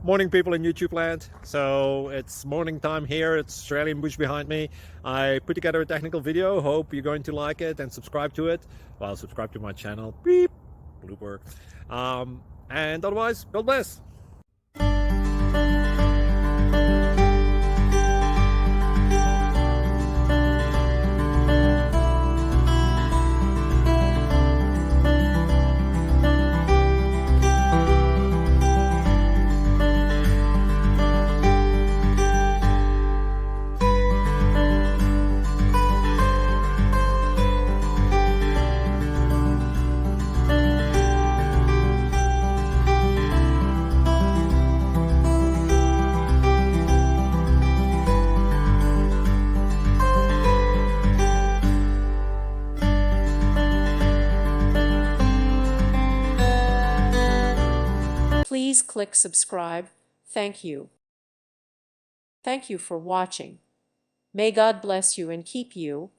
Morning, people in YouTube land. So it's morning time here. It's Australian bush behind me. I put together a technical video. Hope you're going to like it and subscribe to it. Well, subscribe to my channel. Beep. Blooper. And otherwise, God bless. Please click subscribe. Thank you. Thank you for watching. May God bless you and keep you.